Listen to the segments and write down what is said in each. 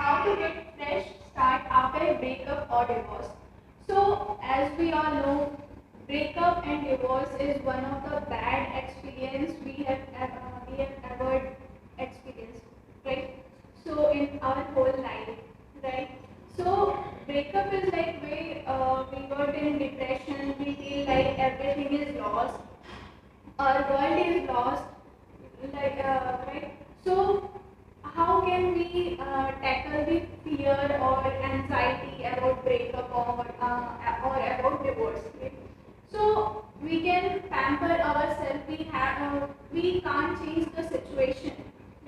how to get fresh start after a breakup or divorce. So as we all know, breakup and divorce is one of the bad experience we have ever experienced, right? So in our whole life, right? So breakup is like we got in depression, we feel like everything is lost, our world is lost, right? So how can we tackle the fear or anxiety about breakup or about divorce? Okay? So we can pamper ourselves. We can't change the situation.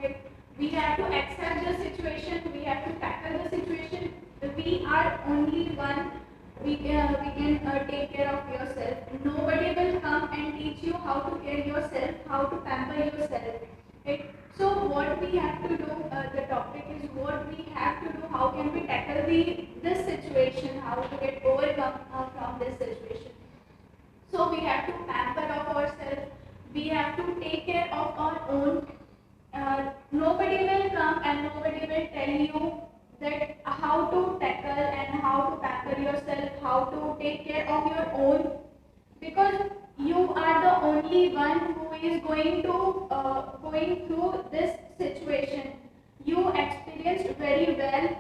Like we have to accept the situation. We have to tackle the situation. We are only one. We can take care of yourself. Nobody will come and teach you how to care yourself, how to pamper yourself. Right? So what we have to do, the topic is what we have to do. How can we tackle this situation? How to get overcome from this situation? So we have to pamper of ourselves. We have to take care of our own. Nobody will come and nobody will tell you that how to tackle and how to pamper yourself, how to take care of your own, because you are the only one who is going through this situation. You experienced very well